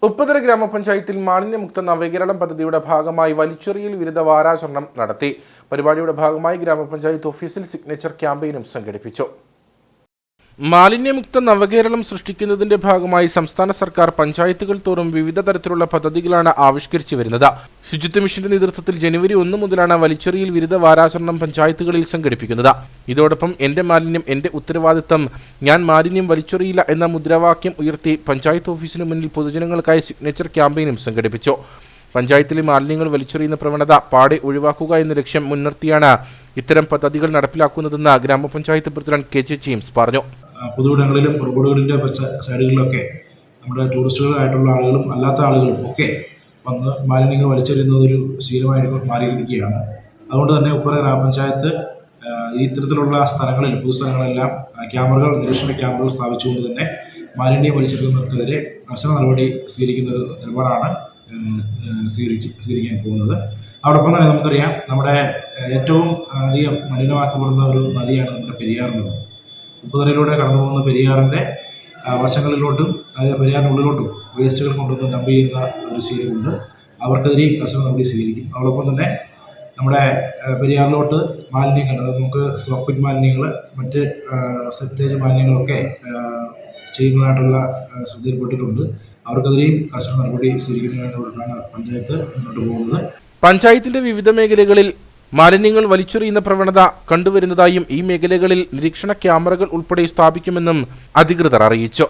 ഉപ്പുതര ഗ്രാമപഞ്ചായത്തിൽ മാലിന്യമുക്ത നവകേരളം പദ്ധതിയുടെ ഭാഗമായി വലിച്ചെറിയൽ വിരുദ്ധ വാരാചരണം നടത്തി. പരിപാടിയുടെ ഭാഗമായി ഗ്രാമപഞ്ചായത്ത് ഓഫീസിൽ സിഗ്നേച്ചർ ക്യാമ്പയിനും സംഘടിപ്പിച്ചു. മാലിന്യമുക്ത നവകേരളം സൃഷ്ടിക്കുന്നതിന്റെ ഭാഗമായി സംസ്ഥാന സർക്കാർ പഞ്ചായത്തുകൾ തോറും വിവിധ തരത്തിലുള്ള പദ്ധതികളാണ് ആവിഷ്കരിച്ചു വരുന്നത്. ശുചിത്വ മിഷന്റെ നേതൃത്വത്തിൽ ജനുവരി 1 മുതലാണ് വലിച്ചെറിയൽ വിരുദ്ധ വാരാചരണം പഞ്ചായത്തുകളിൽ സംഘടിപ്പിക്കുന്നത്. ഇതോടൊപ്പം എന്റെ മാലിന്യം എന്റെ ഉത്തരവാദിത്തം, ഞാൻ മാലിന്യം വലിച്ചെറിയില്ല എന്ന മുദ്രാവാക്യം ഉയർത്തി പഞ്ചായത്ത് ഓഫീസിനു മുന്നിൽ പൊതുജനങ്ങൾക്കായി സിഗ്നേച്ചർ ക്യാമ്പയിനും സംഘടിപ്പിച്ചു. പഞ്ചായത്തിലെ മാലിന്യങ്ങൾ വലിച്ചെറിയുന്ന പ്രവണത പാടെ ഒഴിവാക്കുക എന്ന ലക്ഷ്യം മുൻനിർത്തിയാണ് ഇത്തരം പദ്ധതികൾ നടപ്പിലാക്കുന്നതെന്ന് ഗ്രാമപഞ്ചായത്ത് പ്രസിഡന്റ് കെ ജെ ജെയിംസ് പറഞ്ഞു. പൊതുവിടങ്ങളിലും റോഡുകളിൻ്റെ സൈഡുകളിലൊക്കെ നമ്മുടെ ടൂറിസ്റ്റുകളായിട്ടുള്ള ആളുകളും അല്ലാത്ത ആളുകളും ഒക്കെ വന്ന് മാലിന്യങ്ങൾ വലിച്ചെറിയുന്നത് ഒരു ശീലമായിട്ട് മാറിയിരിക്കുകയാണ്. അതുകൊണ്ട് തന്നെ ഉപ്പുതര ഗ്രാമപഞ്ചായത്ത് ഇത്തരത്തിലുള്ള സ്ഥലങ്ങളിൽ പൊതുസ്ഥലങ്ങളെല്ലാം നിരീക്ഷണ ക്യാമറകൾ സ്ഥാപിച്ചുകൊണ്ട് തന്നെ മാലിന്യം വലിച്ചെറിയുന്നവർക്കെതിരെ കർശന നടപടി സ്വീകരിക്കുന്ന ഒരു നിലപാടാണ് സ്വീകരിക്കാൻ പോകുന്നത്. അതോടൊപ്പം തന്നെ നമുക്കറിയാം, നമ്മുടെ ഏറ്റവും അധികം മലിനമാക്കപ്പെടുന്ന ഒരു നദിയാണ് നമ്മുടെ പെരിയാർ നദി. ഉപ്പുതരയിലൂടെ കടന്നു പോകുന്ന പെരിയാറിൻ്റെ വശങ്ങളിലോട്ടും അതായത് പെരിയാറിനുള്ളിലോട്ടും വേസ്റ്റുകൾ കൊണ്ടുവന്ന് ഡംപ് ചെയ്യുന്ന ഒരു ശീലമുണ്ട്. അവർക്കെതിരെ കർശന നടപടി സ്വീകരിക്കും. അതോടൊപ്പം തന്നെ നമ്മുടെ പെരിയാറിലോട്ട് മാലിന്യങ്ങൾ, അതായത് നമുക്ക് സ്റ്റോക്ക് മാലിന്യങ്ങൾ, മറ്റ് സെപ്റ്റേജ് മാലിന്യങ്ങളൊക്കെ ചെയ്യുന്നതായിട്ടുള്ള ശ്രദ്ധയിൽപ്പെട്ടിട്ടുണ്ട്. അവർക്കെതിരെയും കർശന നടപടി സ്വീകരിക്കുന്നതിനാണ് പഞ്ചായത്ത് മുന്നോട്ട് പോകുന്നത്. പഞ്ചായത്തിന്റെ വിവിധ മേഖലകളിൽ മാലിന്യങ്ങൾ വലിച്ചെറിയുന്ന പ്രവണത കണ്ടുവരുന്നതായും ഈ മേഖലകളിൽ നിരീക്ഷണ ക്യാമറകൾ ഉൾപ്പെടെ സ്ഥാപിക്കുമെന്നും അധികൃതർ അറിയിച്ചു.